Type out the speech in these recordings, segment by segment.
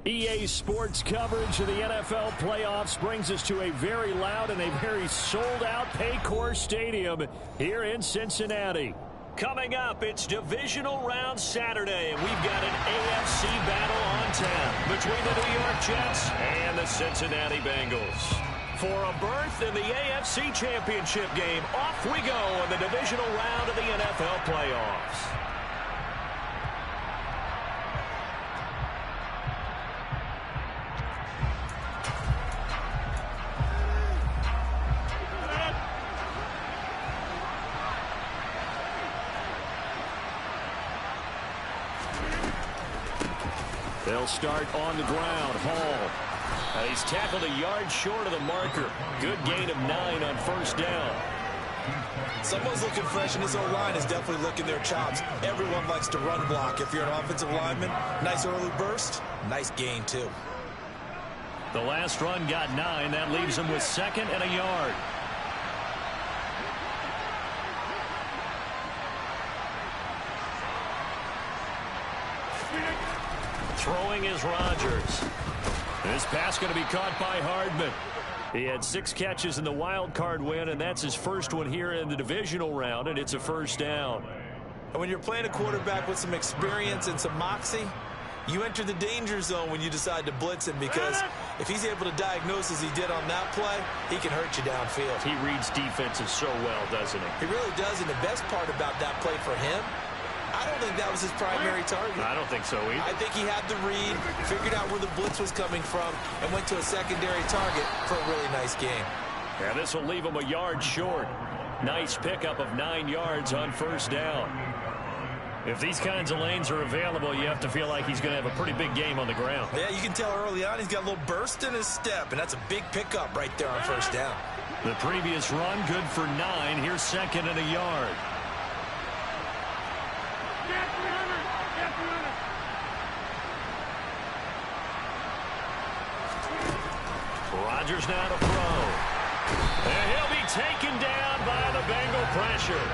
EA Sports coverage of the NFL playoffs brings us to a very loud and a very sold-out Paycor Stadium here in Cincinnati. Coming up, it's Divisional Round Saturday, and we've got an AFC battle on tap between the New York Jets and the Cincinnati Bengals. For a berth in the AFC Championship game, off we go in the Divisional Round of the NFL playoffs. They'll start on the ground. Hall. He's tackled a yard short of the marker. Good gain of 9 on first down. Someone's looking fresh, and this O-line is definitely licking their chops. Everyone likes to run block. If you're an offensive lineman, nice early burst, nice gain too. The last run got 9. That leaves him with 2nd and a yard. Throwing is Rodgers. This pass going to be caught by Hardman. He had 6 catches in the wild card win, and that's his first one here in the divisional round, and it's a first down. And when you're playing a quarterback with some experience and some moxie, you enter the danger zone when you decide to blitz him, because if he's able to diagnose as he did on that play, he can hurt you downfield. He reads defenses so well, doesn't he? He really does, and the best part about that play for him, I don't think that was his primary target. I don't think so either. I think he had the read, figured out where the blitz was coming from, and went to a secondary target for a really nice game. Yeah, this will leave him a yard short. Nice pickup of 9 yards on first down. If these kinds of lanes are available, you have to feel like he's going to have a pretty big game on the ground. Yeah, you can tell early on he's got a little burst in his step, and that's a big pickup right there on first down. The previous run, good for 9. Here's 2nd and a yard. Rodgers now to throw. And he'll be taken down by the Bengal pressure.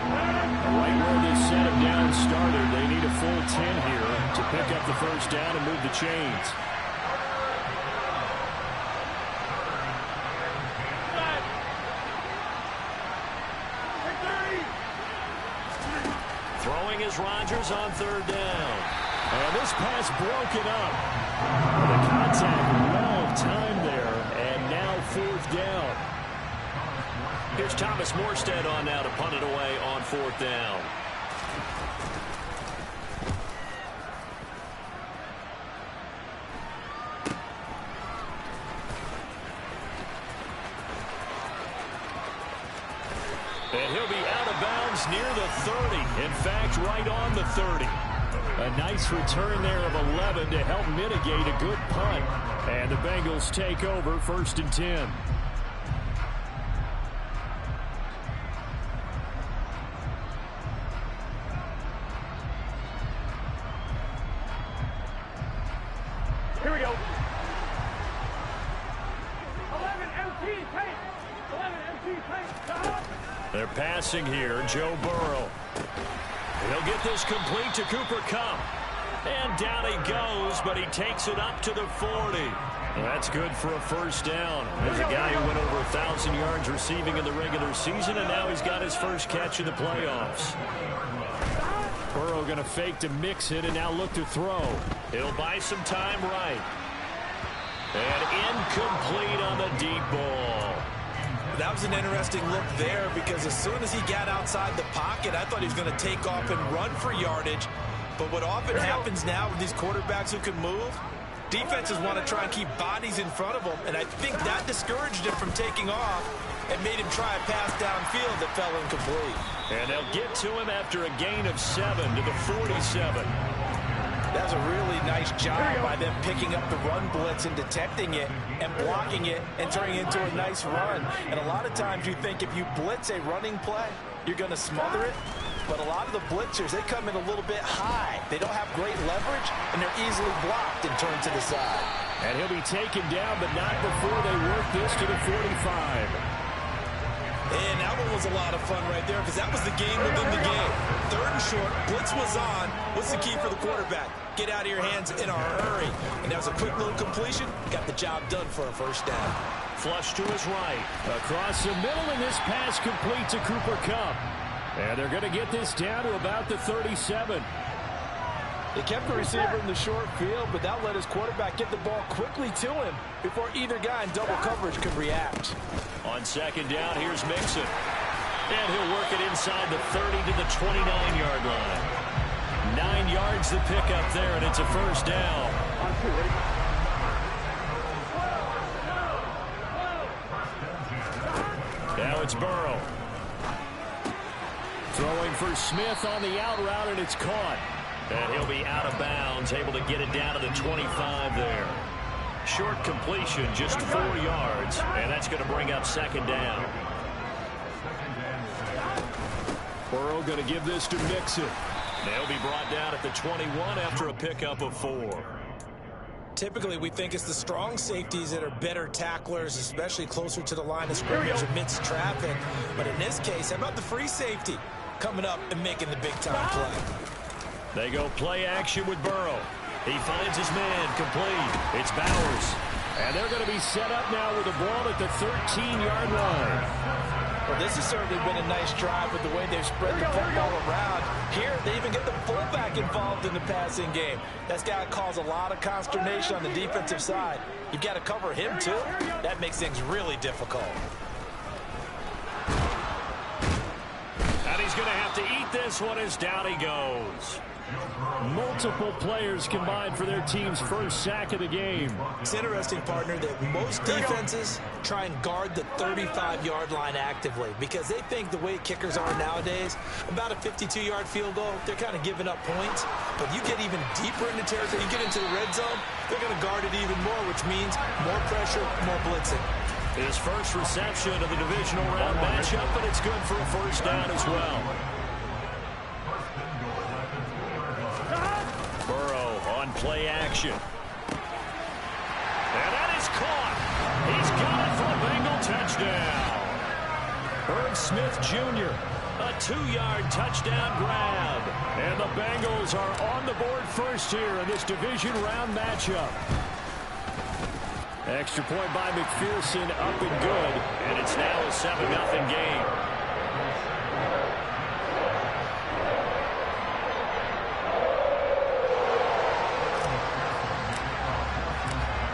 Right where this set of downs started, they need a full 10 here to pick up the first down and move the chains. Throwing is Rodgers on 3rd down. And this pass broken up. The contact, well time there, and now 4th down. Here's Thomas Morstead on now to punt it away on 4th down. And he'll be out of bounds near the 30. In fact, right on the 30. A nice return there of 11 to help mitigate a good punt. And the Bengals take over 1st and 10. Here we go. 11 MT tape. 11 MT tape. They're passing here. Joe Burrow. He'll get this complete to Cooper Kupp. And down he goes, but he takes it up to the 40. That's good for a first down. There's a guy who went over 1,000 yards receiving in the regular season, and now he's got his first catch in the playoffs. Burrow going to fake to mix it and now look to throw. He'll buy some time right. And incomplete on the deep ball. That was an interesting look there, because as soon as he got outside the pocket, I thought he was going to take off and run for yardage. But what often happens now with these quarterbacks who can move, defenses want to try and keep bodies in front of them, and I think that discouraged him from taking off and made him try a pass downfield that fell incomplete. And they'll get to him after a gain of 7 to the 47. That's a really nice job by them picking up the run blitz and detecting it and blocking it and turning it into a nice run. And a lot of times you think if you blitz a running play, you're going to smother it. But a lot of the blitzers, they come in a little bit high. They don't have great leverage, and they're easily blocked and turned to the side. And he'll be taken down, but not before they work this to the 45. And that one was a lot of fun right there, because that was the game within the game. 3rd and short, blitz was on. What's the key for the quarterback? get out of your hands in a hurry. And that was a quick little completion. Got the job done for a first down. Flush to his right. Across the middle, and this pass complete to Cooper Kupp. And they're going to get this down to about the 37. They kept the receiver in the short field, but that let his quarterback get the ball quickly to him before either guy in double coverage could react. On second down, here's Mixon. And he'll work it inside the 30 to the 29-yard line. 9 yards to pick up there, and it's a first down. Now it's Burrow. Throwing for Smith on the out route, and it's caught. And he'll be out of bounds, able to get it down to the 25 there. Short completion, just 4 yards, and that's going to bring up second down. Burrow going to give this to Mixon. They'll be brought down at the 21 after a pickup of 4. Typically, we think it's the strong safeties that are better tacklers, especially closer to the line of scrimmage amidst traffic. But in this case, how about the free safety coming up and making the big-time play? They go play action with Burrow. He finds his man complete. It's Bowers. And they're going to be set up now with the ball at the 13-yard line. Well, this has certainly been a nice drive with the way they've spread the football around. Here, they even get the fullback involved in the passing game. That's got to cause a lot of consternation on the defensive side. You've got to cover him, too. That makes things really difficult. And he's going to have to eat this one as down he goes. Multiple players combined for their team's first sack of the game. It's interesting, partner, that most defenses try and guard the 35-yard line actively because they think the way kickers are nowadays, about a 52-yard field goal, they're kind of giving up points. But you get even deeper into territory, you get into the red zone, they're going to guard it even more, which means more pressure, more blitzing. His first reception of the divisional round matchup, but it's good for a first down as well. Burrow on play action. And that is caught. He's got it for a Bengal touchdown. Herb Smith Jr., a 2-yard touchdown grab. And the Bengals are on the board first here in this division round matchup. Extra point by McPherson, up and good. And it's now a 7-0 game.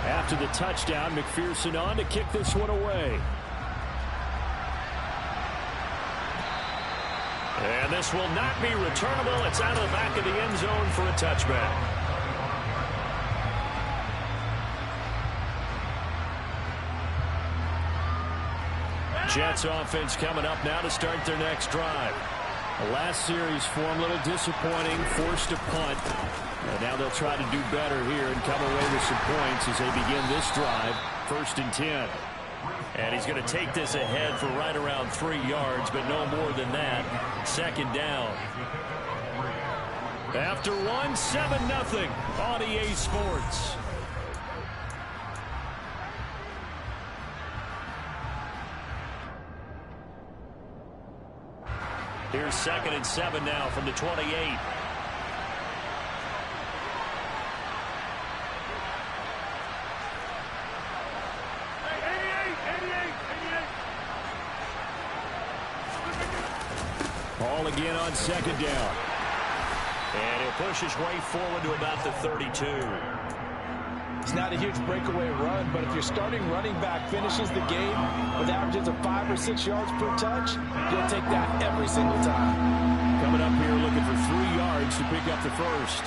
After the touchdown, McPherson on to kick this one away. And this will not be returnable. It's out of the back of the end zone for a touchback. Jets offense coming up now to start their next drive. The last series for them, a little disappointing, forced a punt. And now they'll try to do better here and come away with some points as they begin this drive, 1st and 10. And he's going to take this ahead for right around 3 yards, but no more than that. Second down. After one, 7-0 on EA Sports. Here's 2nd and 7 now from the 28. Ball again on 2nd down. And he'll push his way forward to about the 32. It's not a huge breakaway run, but if your starting running back finishes the game with averages of 5 or 6 yards per touch, you'll take that every single time. Coming up here looking for 3 yards to pick up the first.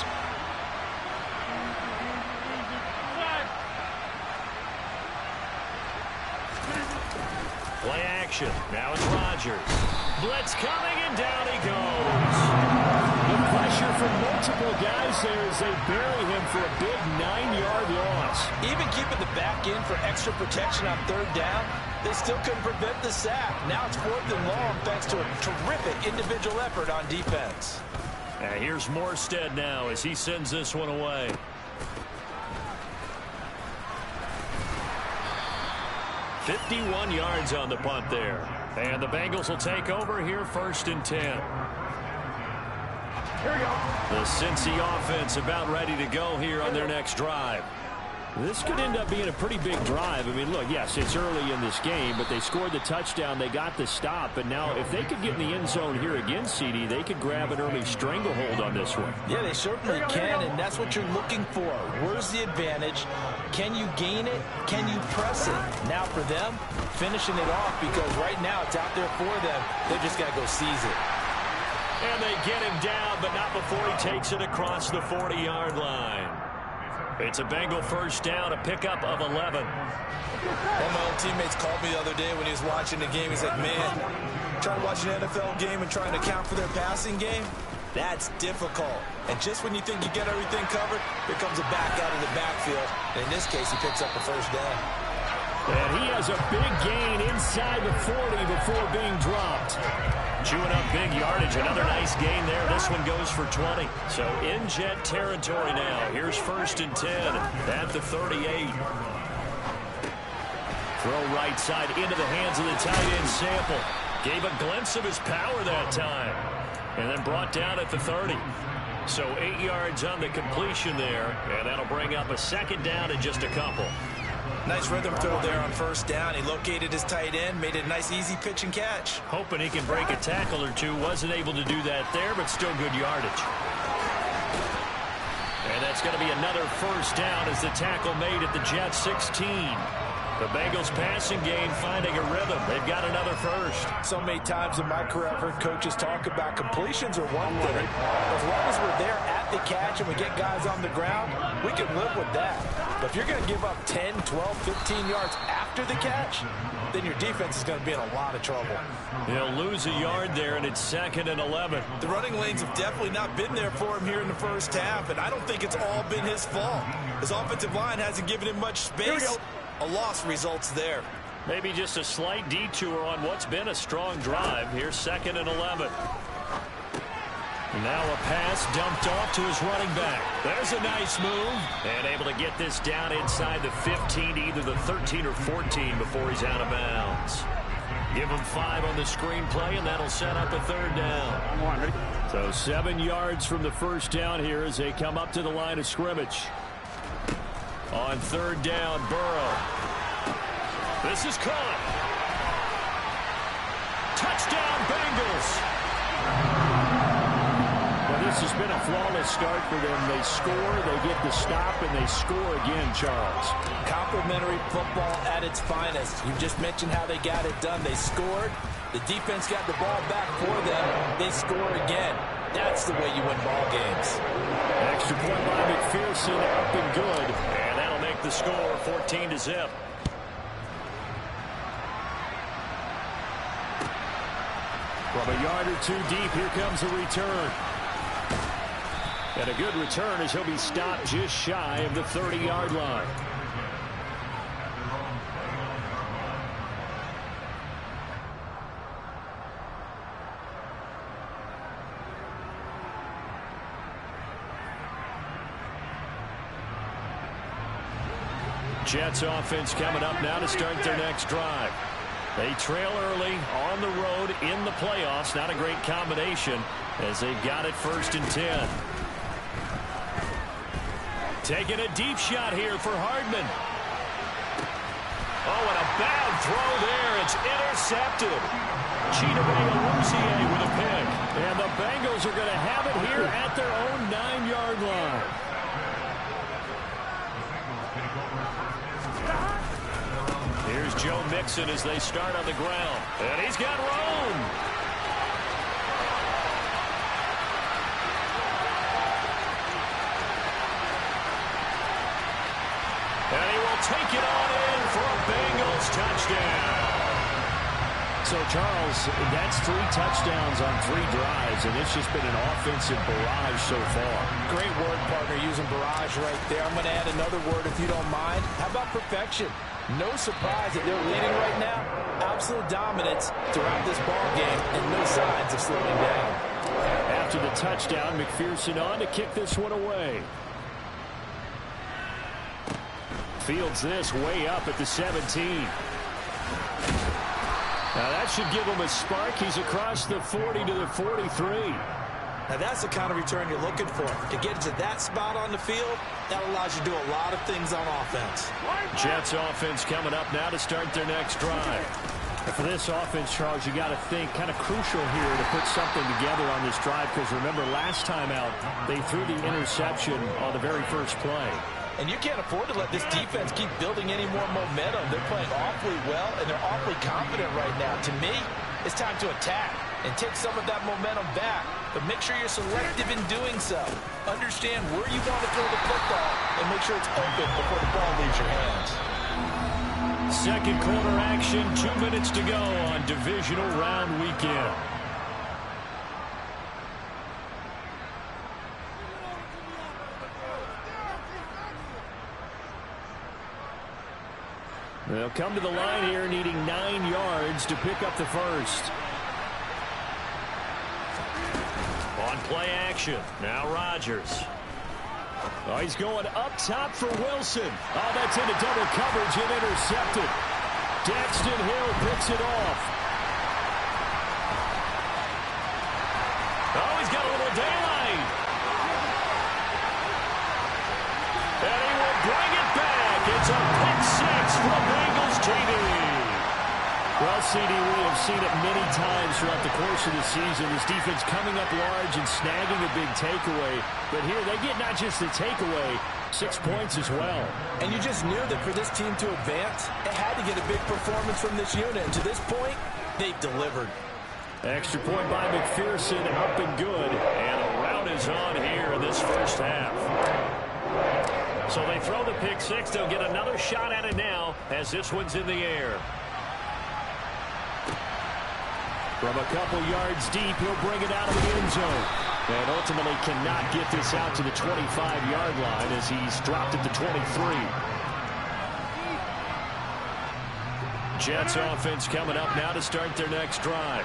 Play action. Now it's Rodgers. Blitz coming, and down he goes. The pressure from multiple guys there as they bury him for a big 9-yard loss. Even keeping the back in for extra protection on 3rd down, they still couldn't prevent the sack. Now it's 4th and long thanks to a terrific individual effort on defense. And here's Morstead now as he sends this one away. "51 yards on the punt there. And the Bengals will take over here 1st and 10. The Cincy offense about ready to go here on their next drive. This could end up being a pretty big drive. I mean, look, yes, it's early in this game, but they scored the touchdown. They got the stop. And now if they could get in the end zone here again, CD, they could grab an early stranglehold on this one. Yeah, they certainly can, and that's what you're looking for. Where's the advantage? Can you gain it? Can you press it? Now for them, finishing it off, because right now it's out there for them. They just got to go seize it. And they get him down, but not before he takes it across the 40-yard line. It's a Bengal first down, a pickup of 11. One of my old teammates called me the other day when he was watching the game. He said, man, trying to watch an NFL game and trying to account for their passing game, that's difficult. And just when you think you get everything covered, here comes a back out of the backfield. And in this case, he picks up a first down. And he has a big gain inside the 40 before being dropped. Chewing up big yardage. Another nice gain there. This one goes for 20. So in Jet territory now. Here's 1st and 10 at the 38. Throw right side into the hands of the tight end, Sample. Gave a glimpse of his power that time. And then brought down at the 30. So 8 yards on the completion there. And that'll bring up a second down in just a couple. Nice rhythm throw there on first down. He located his tight end, made it a nice easy pitch and catch. Hoping he can break a tackle or two. Wasn't able to do that there, but still good yardage. And that's going to be another first down as the tackle made at the Jets 16. The Bengals passing game finding a rhythm. They've got another first. So many times in my career I've heard coaches talk about completions are one thing. As long as we're there at the catch and we get guys on the ground, we can live with that. But if you're going to give up 10, 12, 15 yards after the catch, then your defense is going to be in a lot of trouble. They'll lose a yard there, and it's 2nd and 11. The running lanes have definitely not been there for him here in the first half, and I don't think it's all been his fault. His offensive line hasn't given him much space. A loss results there. Maybe just a slight detour on what's been a strong drive. Here's 2nd and 11. Now a pass dumped off to his running back. There's a nice move. And able to get this down inside the 15, either the 13 or 14 before he's out of bounds. Give him 5 on the screenplay, and that'll set up a 3rd down. So 7 yards from the first down here as they come up to the line of scrimmage. On 3rd down, Burrow. This is caught. Touchdown, Bengals. Well, this has been a flawless start for them. They score, they get the stop, and they score again, Charles. Complimentary football at its finest. You just mentioned how they got it done. They scored. The defense got the ball back for them. They score again. That's the way you win ball games. Extra point by McPherson, up and good. And that'll make the score 14-0. From a yard or two deep, here comes a return. And a good return as he'll be stopped just shy of the 30-yard line. Jets offense coming up now to start their next drive. They trail early on the road in the playoffs. Not a great combination as they've got it 1st and 10. Taking a deep shot here for Hardman. Oh, and a bad throw there. It's intercepted. Chidobe Awuzie with a pick. And the Bengals are going to have it here at their own 9-yard line. Here's Joe Mixon as they start on the ground. And he's got Roan. And he will take it on in for a Bengals touchdown. So, Charles, that's 3 touchdowns on 3 drives, and it's just been an offensive barrage so far. Great word, partner, using barrage right there. I'm going to add another word if you don't mind. How about perfection? No surprise that they're leading right now. Absolute dominance throughout this ball game and no signs of slowing down. After the touchdown, McPherson on to kick this one away. Fields this way up at the 17. Now that should give him a spark. He's across the 40 to the 43. Now that's the kind of return you're looking for. To get to that spot on the field, that allows you to do a lot of things on offense. Jets offense coming up now to start their next drive. And for this offense, Charles, you got to think kind of crucial here to put something together on this drive, because remember last time out they threw the interception on the very first play. And you can't afford to let this defense keep building any more momentum. They're playing awfully well, and they're awfully confident right now. To me, it's time to attack and take some of that momentum back. But make sure you're selective in doing so. Understand where you want to throw the football and make sure it's open before the ball leaves your hands. Second quarter action, 2 minutes to go on divisional round weekend. They'll come to the line here needing 9 yards to pick up the first. On play action, now Rodgers. Oh, he's going up top for Wilson. Oh, that's into double coverage and intercepted. Daxton Hill picks it off. Oh, he's got a little daylight. And he will bring it back. It's a pick six from Bengals TV. Well, CD, we have seen it many times throughout the course of the season. This defense coming up large and snagging a big takeaway. But here they get not just the takeaway, 6 points as well. And you just knew that for this team to advance, it had to get a big performance from this unit. And to this point, they've delivered. Extra point by McPherson, up and good. And a rout is on here in this first half. So they throw the pick six. They'll get another shot at it now as this one's in the air. From a couple yards deep, he'll bring it out of the end zone. And ultimately cannot get this out to the 25-yard line as he's dropped it to 23. Jets offense coming up now to start their next drive.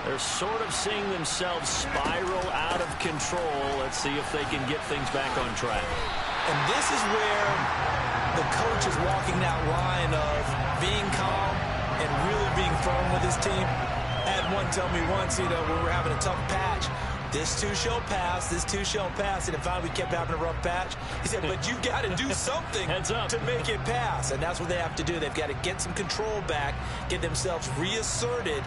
They're sort of seeing themselves spiral out of control. Let's see if they can get things back on track. And this is where the coach is walking that line of being calm and really being firm with his team. I had one tell me once, when we were having a tough patch, this too shall pass, this too shall pass. And finally we kept having a rough patch. He said, but you got to do something to make it pass. And that's what they have to do. They've got to get some control back, get themselves reasserted,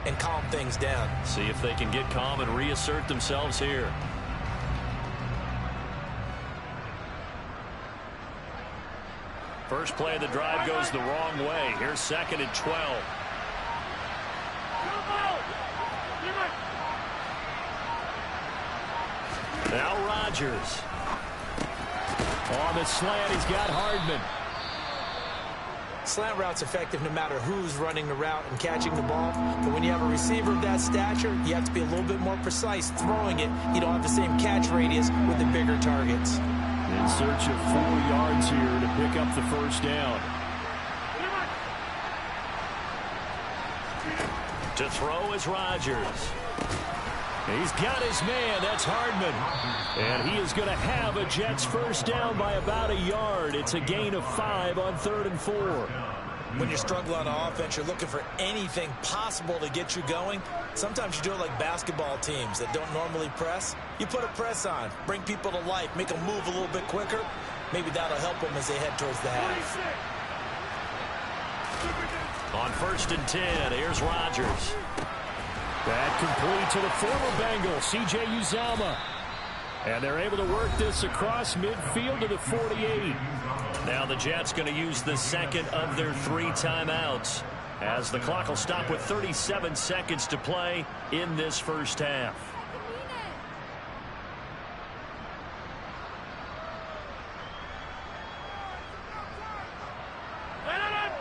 and calm things down. See if they can get calm and reassert themselves here. First play of the drive goes the wrong way. Here's 2nd and 12. Now Rodgers. On the slant, he's got Hardman. Slant route's effective no matter who's running the route and catching the ball. But when you have a receiver of that stature, you have to be a little bit more precise throwing it. You don't have the same catch radius with the bigger targets. In search of 4 yards here to pick up the first down. To throw is Rodgers. He's got his man. That's Hardman. And he is going to have a Jets first down by about a yard. It's a gain of 5 on 3rd and 4. When you're struggling on offense, you're looking for anything possible to get you going. Sometimes you do it like basketball teams that don't normally press. You put a press on, bring people to life, make them move a little bit quicker. Maybe that'll help them as they head towards the half. On 1st and 10, here's Rodgers. That complete to the former Bengal, C.J. Uzomah. And they're able to work this across midfield to the 48. Now the Jets going to use the second of their 3 timeouts as the clock will stop with 37 seconds to play in this first half.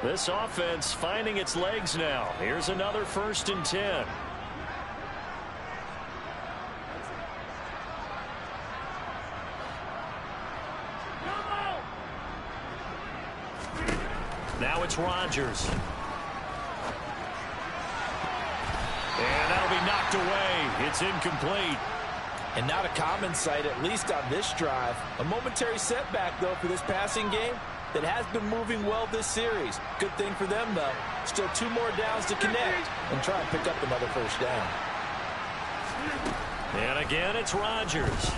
This offense finding its legs now. Here's another 1st and 10. Now it's Rodgers. And that'll be knocked away. It's incomplete. And not a common sight, at least on this drive. A momentary setback, though, for this passing game that has been moving well this series. Good thing for them, though. Still 2 more downs to connect and try and pick up another first down. And again, it's Rodgers.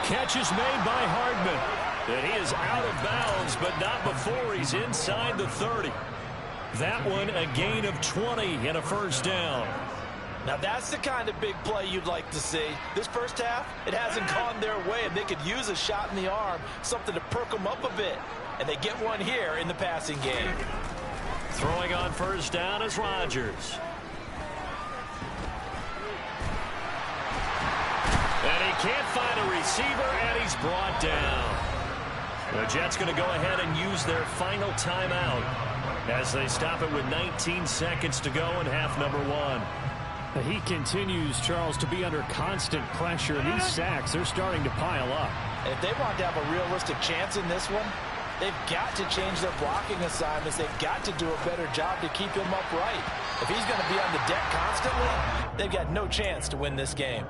Catch is made by Hardman. And he is out of bounds, but not before he's inside the 30. That one a gain of 20 and a first down. Now that's the kind of big play you'd like to see. This first half, it hasn't gone their way, and they could use a shot in the arm, something to perk them up a bit. And they get one here in the passing game. Throwing on first down is Rodgers. And he can't find a receiver, and he's brought down. The Jets going to go ahead and use their final timeout as they stop it with 19 seconds to go in half number 1. He continues, Charles, to be under constant pressure. These sacks, they're starting to pile up. If they want to have a realistic chance in this one, they've got to change their blocking assignments. They've got to do a better job to keep him upright. If he's going to be on the deck constantly, they've got no chance to win this game.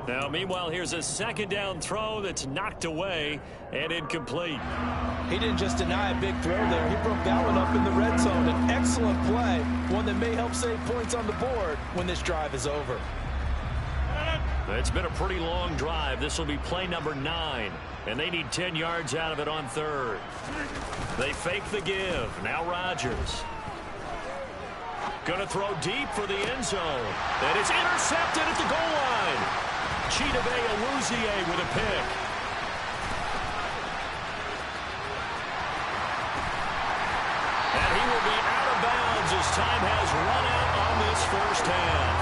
Now, meanwhile, here's a second down throw that's knocked away and incomplete. He didn't just deny a big throw there. He broke that one up in the red zone. An excellent play, one that may help save points on the board when this drive is over. It's been a pretty long drive. This will be play number 9, and they need 10 yards out of it on third. They fake the give. Now Rodgers. Going to throw deep for the end zone. And it's intercepted at the goal line. Chidobe Awuzie with a pick. And he will be out of bounds as time has run out on this first half.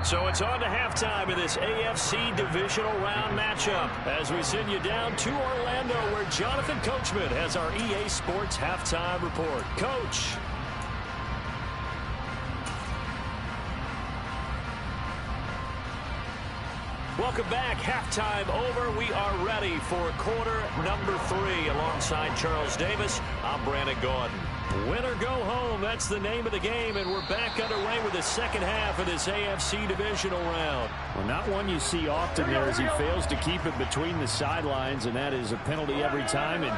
So it's on to halftime in this AFC divisional round matchup as we send you down to Orlando where Jonathan Coachman has our EA Sports halftime report. Coach. Welcome back. Halftime over. We are ready for quarter number 3 alongside Charles Davis. I'm Brandon Gaudin. Win or go home, that's the name of the game, and we're back underway with the second half of this AFC divisional round. Well, not one you see often there as he fails to keep it between the sidelines, and that is a penalty every time, and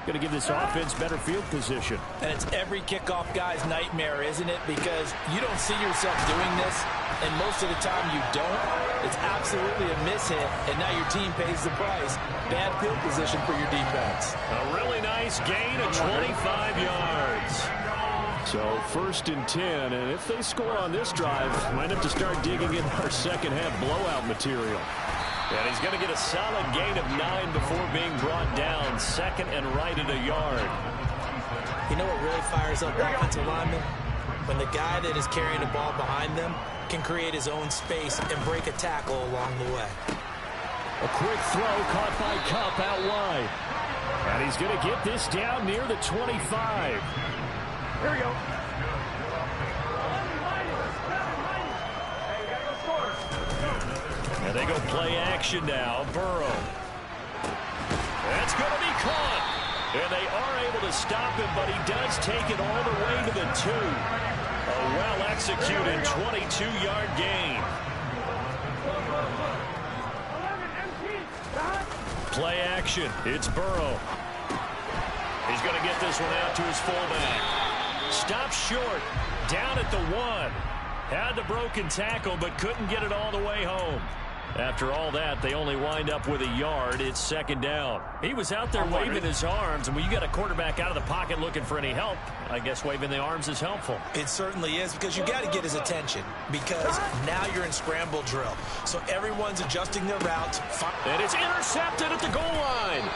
going to give this offense better field position. And it's every kickoff guy's nightmare, isn't it? Because you don't see yourself doing this, and most of the time you don't. It's absolutely a mishit, and now your team pays the price. Bad field position for your defense. A really nice gain of 25 yards. So first and 10, and if they score on this drive, might have to start digging in our second half blowout material. And he's going to get a solid gain of 9 before being brought down. Second and right at a yard. You know what really fires up offensive linemen? When the guy that is carrying the ball behind them can create his own space and break a tackle along the way. A quick throw caught by Kupp out wide. And he's going to get this down near the 25. Here we go. And they go play action now. Burrow. That's going to be caught. And they are able to stop him, but he does take it all the way to the 2. A well-executed 22-yard gain. Play action. It's Burrow. He's going to get this one out to his fullback. Stopped short. Down at the 1. Had the broken tackle, but couldn't get it all the way home. After all that, they only wind up with a yard. It's second down. He was out there waving his arms, and when you got a quarterback out of the pocket looking for any help, I guess waving the arms is helpful. It certainly is, because you got to get his attention, because now you're in scramble drill. So everyone's adjusting their routes. And it's intercepted at the goal line.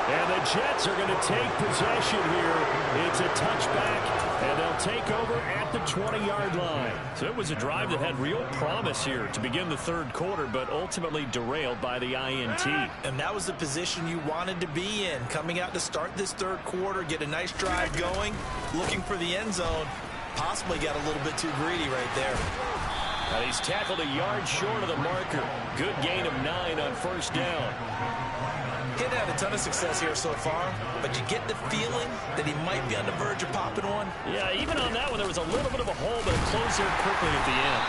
And the Jets are going to take possession here. It's a touchback, and they'll take over at the 20-yard line. So it was a drive that had real promise here to begin the third quarter, but ultimately derailed by the INT. And that was the position you wanted to be in, coming out to start this third quarter, get a nice drive going, looking for the end zone. Possibly got a little bit too greedy right there. And he's tackled a yard short of the marker. Good gain of 9 on first down. He hadn't had a ton of success here so far, but you get the feeling that he might be on the verge of popping one. Yeah, even on that one, there was a little bit of a hole, but it closed there quickly at the end.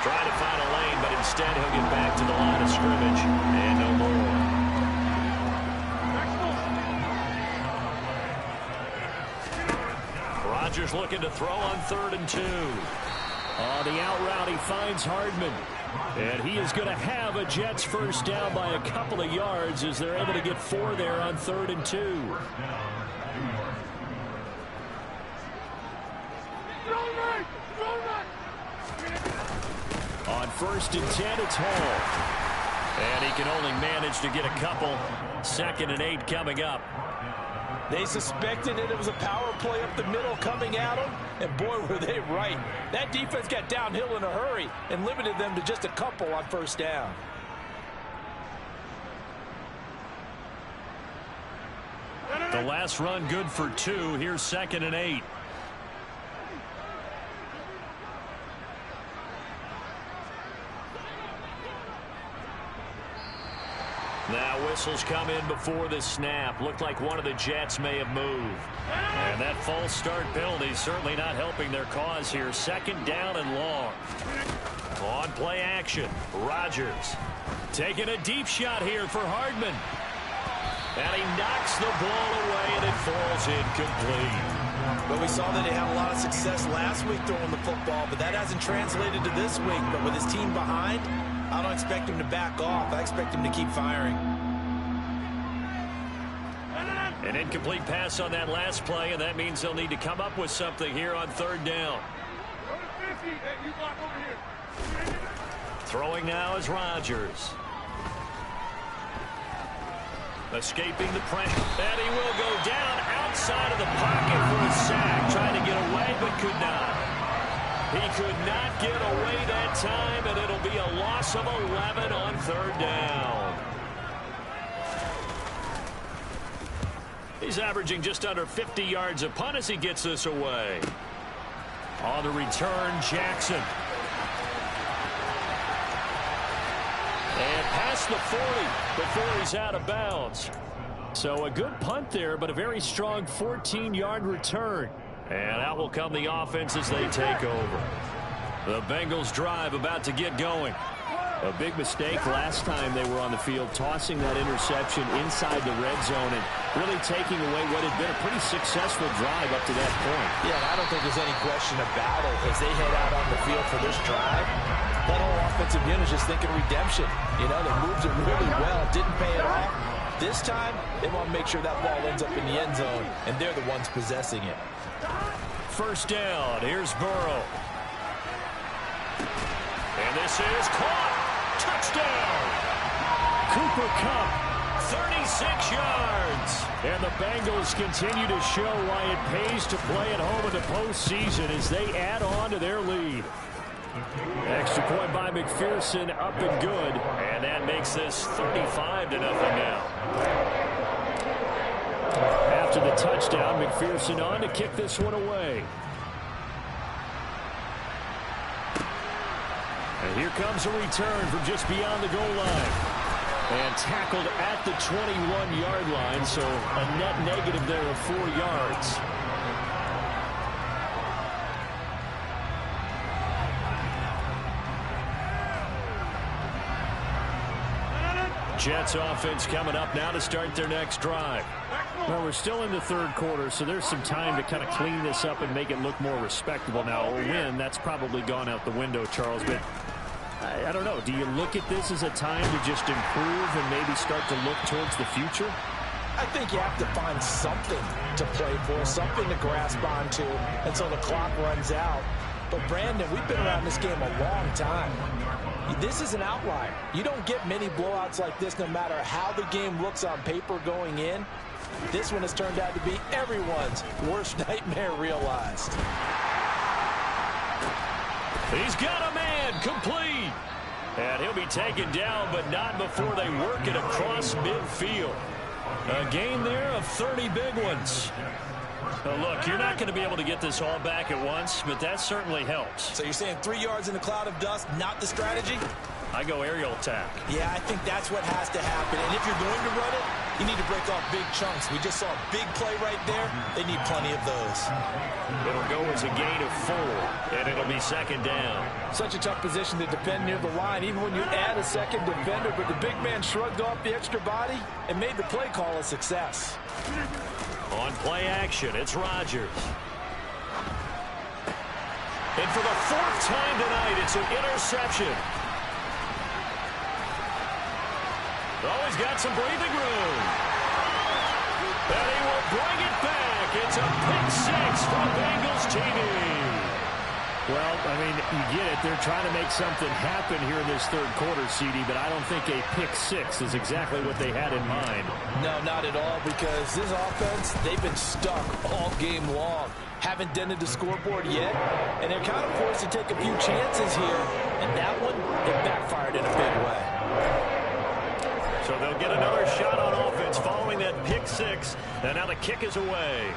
Trying to find a lane, but instead he'll get back to the line of scrimmage, and no more. Rodgers looking to throw on 3rd and 2. On the out route, he finds Hardman. And he is going to have a Jets first down by a couple of yards as they're able to get 4 there on 3rd and 2. On 1st and 10, it's Hall. And he can only manage to get a couple. 2nd and 8 coming up. They suspected that it was a power play up the middle coming at them, and boy, were they right. That defense got downhill in a hurry and limited them to just a couple on 1st down. The last run good for 2. Here's 2nd and 8. Now whistles come in before the snap. Looked like one of the Jets may have moved. And that false start penalty certainly not helping their cause here. 2nd down and long. On play action, Rodgers taking a deep shot here for Hardman. And he knocks the ball away and it falls incomplete. But we saw that he had a lot of success last week throwing the football, but that hasn't translated to this week. But with his team behind, I don't expect him to back off. I expect him to keep firing. An incomplete pass on that last play, and that means they'll need to come up with something here on 3rd down. Throwing now is Rodgers. Escaping the pressure, and he will go down outside of the pocket for a sack. Trying to get away, but could not. He could not get away that time, and it'll be a loss of 11 on 3rd down. He's averaging just under 50 yards a punt as he gets this away. On the return, Jackson. And past the 40 before he's out of bounds. So a good punt there, but a very strong 14-yard return. And out will come the offense as they take over. The Bengals drive about to get going. A big mistake last time they were on the field, tossing that interception inside the red zone and really taking away what had been a pretty successful drive up to that point. Yeah, and I don't think there's any question about it as they head out on the field for this drive. That whole offensive unit is just thinking redemption. You know, they moved it really well, didn't pay it off. This time, they want to make sure that ball ends up in the end zone, and they're the ones possessing it. 1st down, here's Burrow. And this is caught. Touchdown! Cooper Kupp. 36 yards. And the Bengals continue to show why it pays to play at home in the postseason as they add on to their lead. Extra point by McPherson, up and good. And that makes this 35-0 now. After the touchdown, McPherson on to kick this one away. And here comes a return from just beyond the goal line. And tackled at the 21-yard line, so a net negative there of 4 yards. Jets offense coming up now to start their next drive. Well, we're still in the 3rd quarter, so there's some time to kind of clean this up and make it look more respectable. Now, a win, that's probably gone out the window, Charles, but I don't know. Do you look at this as a time to just improve and maybe start to look towards the future? I think you have to find something to play for, something to grasp onto until the clock runs out. But, Brandon, we've been around this game a long time. This is an outlier. You don't get many blowouts like this no matter how the game looks on paper going in. This one has turned out to be everyone's worst nightmare realized. He's got a man, complete. And he'll be taken down, but not before they work it across midfield. A gain there of 30 big ones. Look, you're not going to be able to get this all back at once, but that certainly helps. So you're saying 3 yards in a cloud of dust, not the strategy? I go aerial attack. Yeah, I think that's what has to happen. And if you're going to run it, you need to break off big chunks. We just saw a big play right there. They need plenty of those. It'll go as a gain of 4, and it'll be 2nd down. Such a tough position to defend near the line, even when you add a second defender. But the big man shrugged off the extra body and made the play call a success. On play action, it's Rodgers. And for the fourth time tonight, it's an interception. Oh, he's got some breathing room. And he will bring it back. It's a pick six from Bengals TV. Well, I mean, you get it. They're trying to make something happen here in this third quarter, CD, but I don't think a pick six is exactly what they had in mind. No, not at all, because this offense, they've been stuck all game long. Haven't dented the scoreboard yet, and they're kind of forced to take a few chances here. And that one, it backfired in a big way. So they'll get another shot on offense following that pick six, and now the kick is away.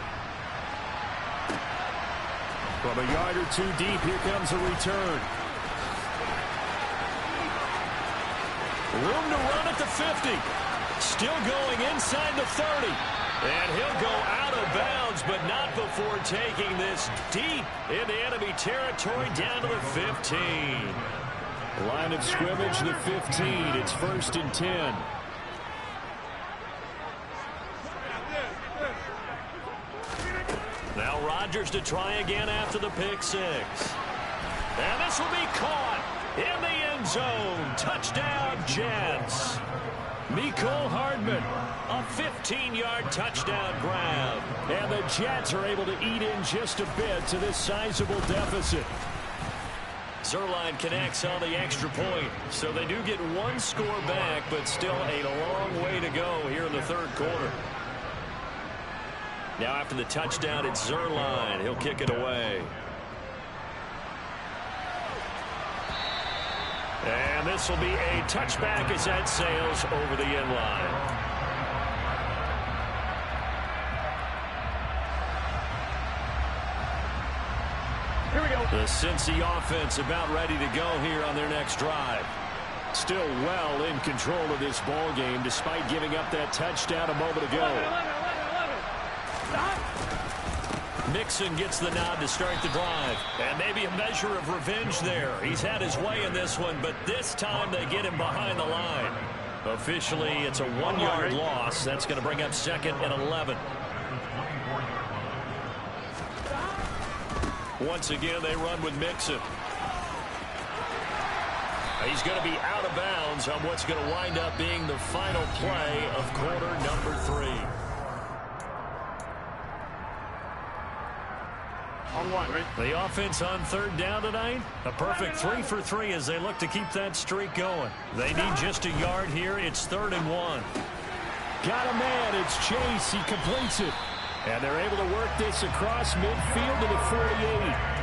From a yard or two deep, here comes a return. Room to run at the 50. Still going inside the 30. And he'll go out of bounds, but not before taking this deep into enemy territory down to the 15. Line of scrimmage, the 15. It's 1st and 10. Now Rodgers to try again after the pick six. And this will be caught in the end zone. Touchdown, Jets. Mecole Hardman, a 15-yard touchdown grab. And the Jets are able to eat in just a bit to this sizable deficit. Zuerlein connects on the extra point. So they do get one score back, but still a long way to go here in the third quarter. Now after the touchdown, it's Zuerlein. He'll kick it away. And this will be a touchback as that sails over the end line. Here we go. The Cincy offense about ready to go here on their next drive. Still well in control of this ball game despite giving up that touchdown a moment ago. 11. Mixon gets the nod to start the drive. And maybe a measure of revenge there. He's had his way in this one, but this time they get him behind the line. Officially, it's a 1-yard loss. That's going to bring up 2nd and 11. Once again, they run with Mixon. He's going to be out of bounds on what's going to wind up being the final play of quarter number 3. The offense on third down tonight, a perfect 3 for 3 as they look to keep that streak going. They need just a yard here. It's 3rd and 1. Got a man. It's Chase. He completes it. And they're able to work this across midfield to the 48.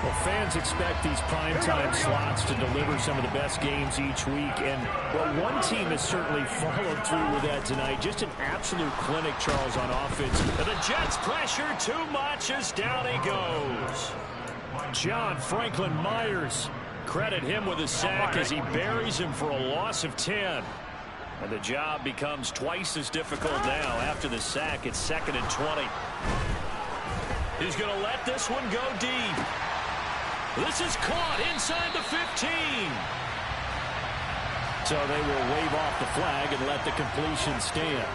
Well, fans expect these primetime slots to deliver some of the best games each week. And, well, one team has certainly followed through with that tonight. Just an absolute clinic, Charles, on offense. And the Jets pressure too much as down he goes. John Franklin Myers. Credit him with a sack as he buries him for a loss of 10. And the job becomes twice as difficult now. After the sack, it's 2nd and 20. He's going to let this one go deep. This is caught inside the 15. So they will wave off the flag and let the completion stand.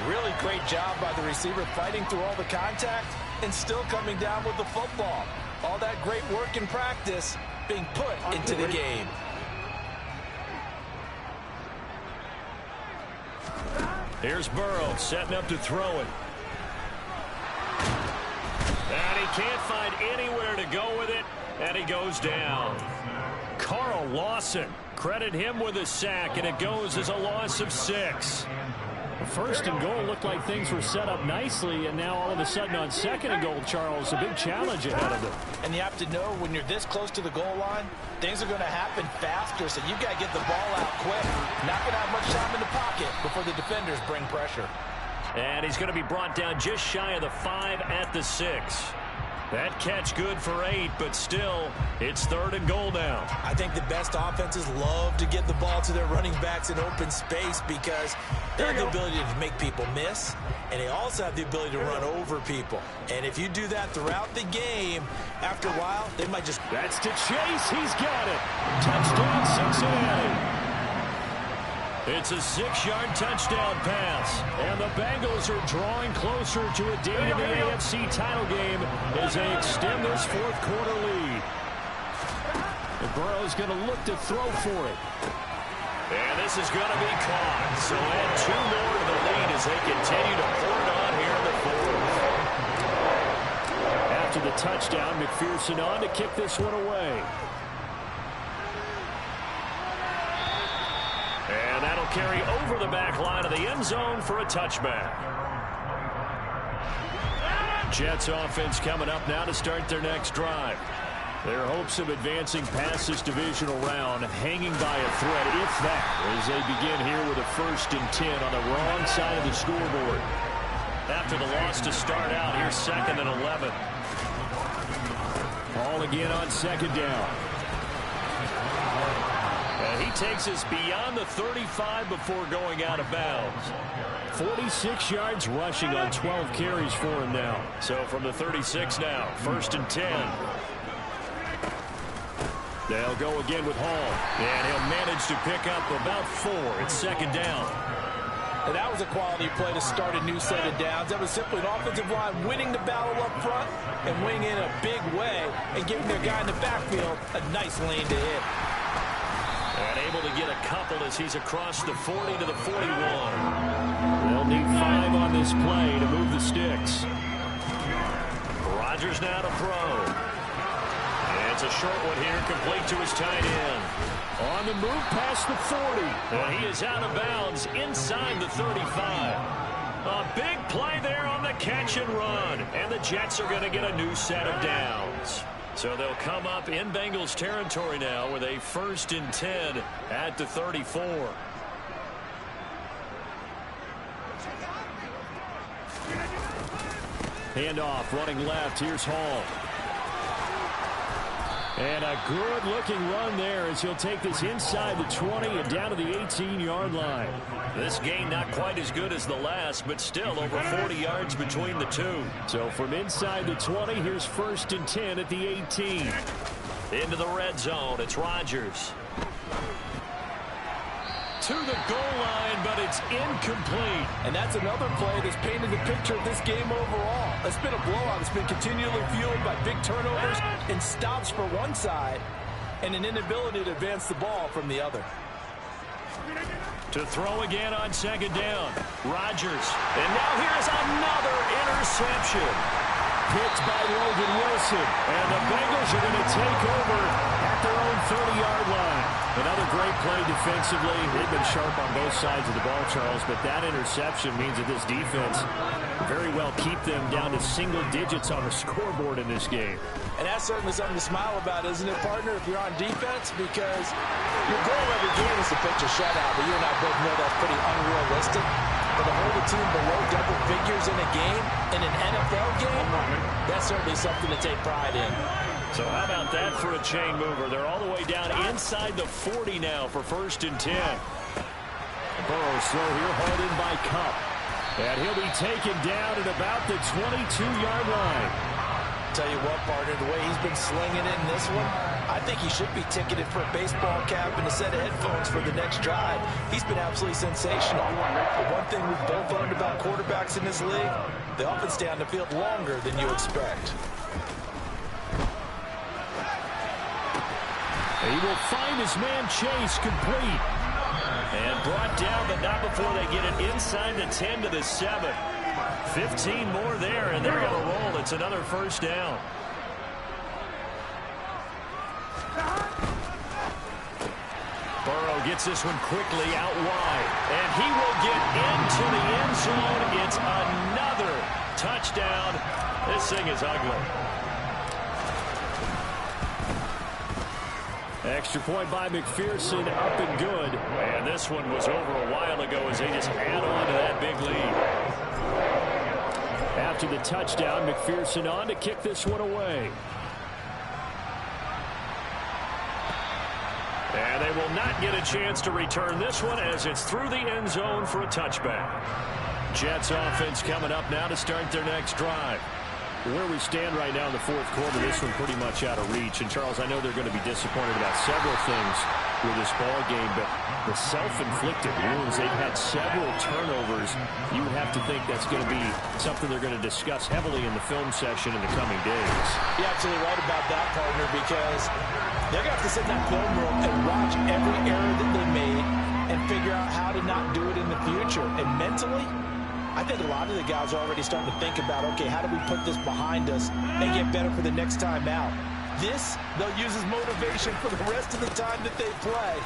Really great job by the receiver fighting through all the contact and still coming down with the football. All that great work in practice being put into the game. Here's Burrow setting up to throw it. And he can't find anywhere to go with it. And he goes down. Carl Lawson, credit him with a sack, and it goes as a loss of 6. First and goal looked like things were set up nicely, and now all of a sudden on 2nd and goal, Charles, a big challenge ahead of them. And you have to know when you're this close to the goal line, things are going to happen faster, so you've got to get the ball out quick. Not going to have much time in the pocket before the defenders bring pressure. And he's going to be brought down just shy of the 5 at the 6. That catch good for 8, but still, it's 3rd and goal now. I think the best offenses love to get the ball to their running backs in open space because they have the ability to make people miss, and they also have the ability to run over people. And if you do that throughout the game, after a while, they might just... That's to Chase. He's got it. Touchdown, Cincinnati. It's a 6-yard touchdown pass. And the Bengals are drawing closer to a date in the AFC title game as they extend this 4th quarter lead. Burrow's going to look to throw for it. And this is going to be caught. So add 2 more to the lead as they continue to pour it on here in the fourth. After the touchdown, McPherson on to kick this one away. And that'll carry over the back line of the end zone for a touchback. Jets offense coming up now to start their next drive. Their hopes of advancing past this divisional round hanging by a thread, if that, as they begin here with a 1st and 10 on the wrong side of the scoreboard. After the loss to start out, here's 2nd and 11. Ball again on 2nd down. And he takes us beyond the 35 before going out of bounds. 46 yards rushing on 12 carries for him now. So from the 36 now, 1st and 10. They'll go again with Hall. And he'll manage to pick up about 4. It's 2nd down. And that was a quality play to start a new set of downs. That was simply an offensive line winning the battle up front and winning in a big way and giving their guy in the backfield a nice lane to hit. And able to get a couple as he's across the 40 to the 41. They'll need 5 on this play to move the sticks. Rodgers now to throw. It's a short one here, complete to his tight end. On the move past the 40. And he is out of bounds inside the 35. A big play there on the catch and run. And the Jets are going to get a new set of downs. So they'll come up in Bengals territory now with a 1st and 10 at the 34. Handoff running left. Here's Hall. And a good-looking run there as he'll take this inside the 20 and down to the 18-yard line. This gain not quite as good as the last, but still over 40 yards between the two. So from inside the 20, here's 1st and 10 at the 18. Into the red zone, it's Rodgers. To the goal line, but it's incomplete. And that's another play that's painted the picture of this game overall. It's been a blowout. It's been continually fueled by big turnovers and stops for one side and an inability to advance the ball from the other. To throw again on 2nd down. Rodgers. And now here's another interception. Picked by Logan Wilson. And the Bengals are going to take over at their own 30-yard line. Another great play defensively. They've been sharp on both sides of the ball, Charles, but that interception means that this defense very well keep them down to single digits on the scoreboard in this game. And that's certainly something to smile about, isn't it, partner, if you're on defense? Because your goal every game is to pitch a shutout, but you and I both know that's pretty unrealistic. But to hold a team below double figures in a game, in an NFL game, that's certainly something to take pride in. So how about that for a chain mover? They're all the way down inside the 40 now for 1st and 10. Burrow's throw here hauled in by Kupp. And he'll be taken down at about the 22-yard line. Tell you what, partner, the way he's been slinging it in this one, I think he should be ticketed for a baseball cap and a set of headphones for the next drive. He's been absolutely sensational. But one thing we've both learned about quarterbacks in this league, they often stay on the field longer than you expect. He will find his man Chase complete. And brought down, but not before they get it inside the 10 to the 7. 15 more there, and they're going to roll. It's another 1st down. Burrow gets this one quickly out wide. And he will get into the end zone. It's another touchdown. This thing is ugly. Extra point by McPherson, up and good. And this one was over a while ago as they just add on to that big lead. After the touchdown, McPherson on to kick this one away. And they will not get a chance to return this one as it's through the end zone for a touchback. Jets offense coming up now to start their next drive. Where we stand right now in the fourth quarter, this one pretty much out of reach. And, Charles, I know they're going to be disappointed about several things with this ball game, but the self-inflicted wounds, they've had several turnovers. You have to think that's going to be something they're going to discuss heavily in the film session in the coming days. You're absolutely right about that, partner, because they're going to have to sit in that film room and watch every error that they made and figure out how to not do it in the future. And mentally, I think a lot of the guys are already starting to think about, okay, how do we put this behind us and get better for the next time out? This, they'll use as motivation for the rest of the time that they play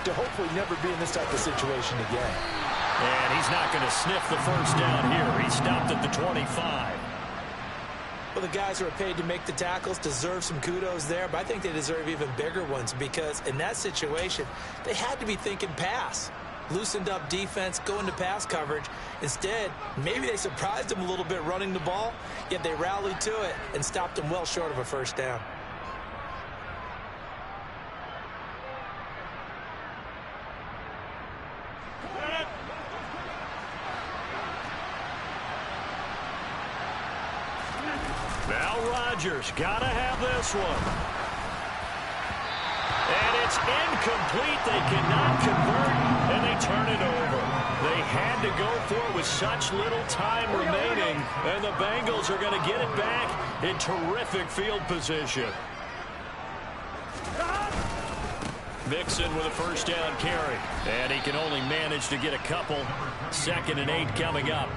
to hopefully never be in this type of situation again. And he's not going to sniff the first down here. He stopped at the 25. Well, the guys who are paid to make the tackles deserve some kudos there, but I think they deserve even bigger ones because in that situation, they had to be thinking pass. Loosened up defense, go into pass coverage. Instead, maybe they surprised them a little bit running the ball, yet they rallied to it and stopped them well short of a first down. Now Rodgers got to have this one. And it's incomplete. They cannot convert, and they turn it over. They had to go for it with such little time remaining, and the Bengals are going to get it back in terrific field position. Mixon with a first down carry, and he can only manage to get a couple. 2nd and 8 coming up.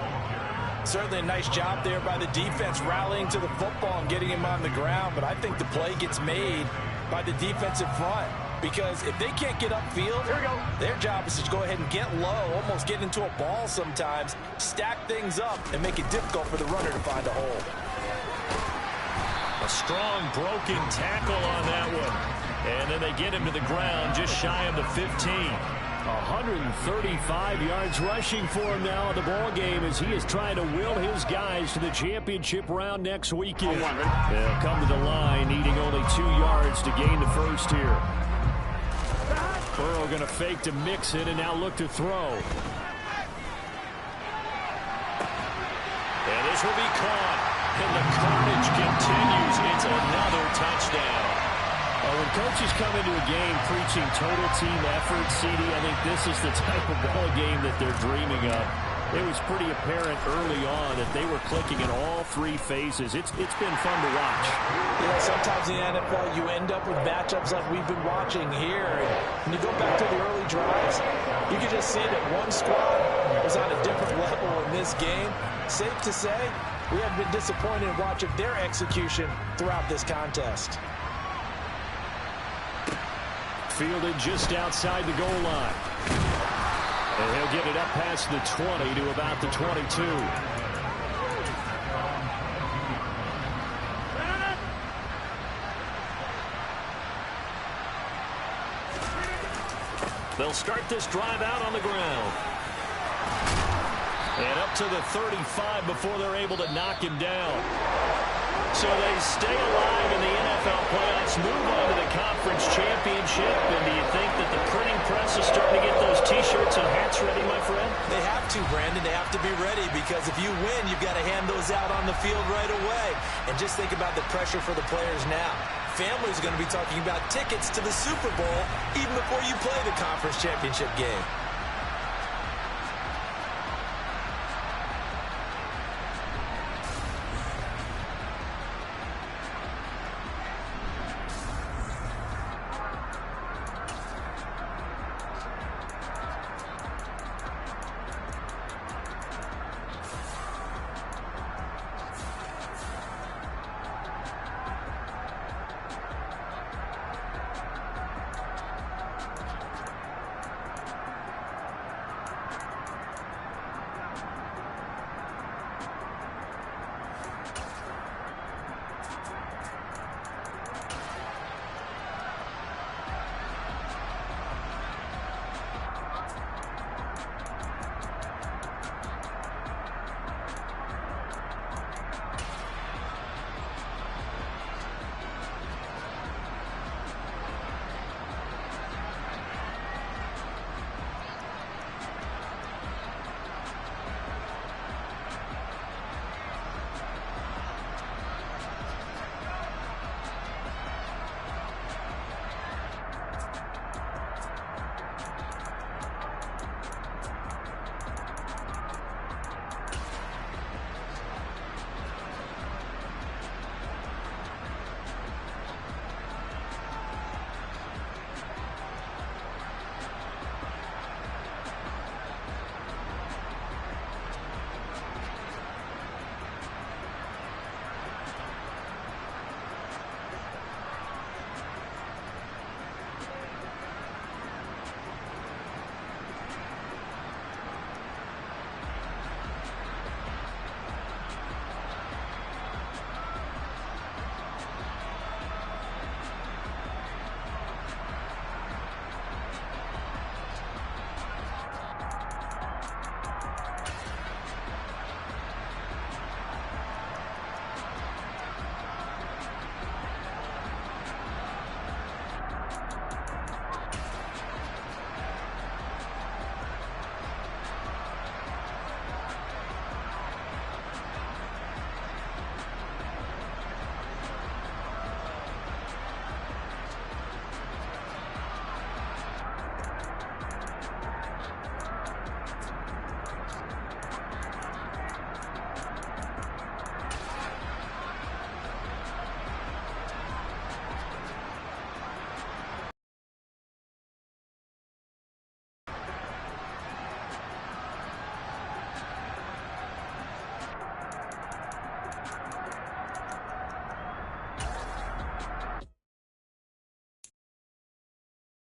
Certainly a nice job there by the defense rallying to the football and getting him on the ground, but I think the play gets made by the defensive front because if they can't get upfield, their job is to go ahead and get low, almost get into a ball sometimes, stack things up, and make it difficult for the runner to find a hole. A strong broken tackle on that one. And then they get him to the ground just shy of the 15. 135 yards rushing for him now in the ball game as he is trying to will his guys to the championship round next weekend. They'll come to the line needing only 2 yards to gain the first here. Burrow going to fake to Mixon and now look to throw. And this will be caught. And the carnage continues. It's another touchdown. When coaches come into a game preaching total team effort, CD, I think this is the type of ball game that they're dreaming of. It was pretty apparent early on that they were clicking in all 3 phases. It's been fun to watch. Yeah, sometimes in the NFL you end up with matchups like we've been watching here. And when you go back to the early drives, you can just see that one squad was on a different level in this game. Safe to say, we have been disappointed in watching their execution throughout this contest. Fielded just outside the goal line. And he'll get it up past the 20 to about the 22. They'll start this drive out on the ground. And up to the 35 before they're able to knock him down. So they stay alive in the NFL playoffs, move on to the conference championship. And do you think that the printing press is starting to get those T-shirts and hats ready, my friend? They have to, Brandon. They have to be ready because if you win, you've got to hand those out on the field right away. And just think about the pressure for the players now. Families are going to be talking about tickets to the Super Bowl even before you play the conference championship game.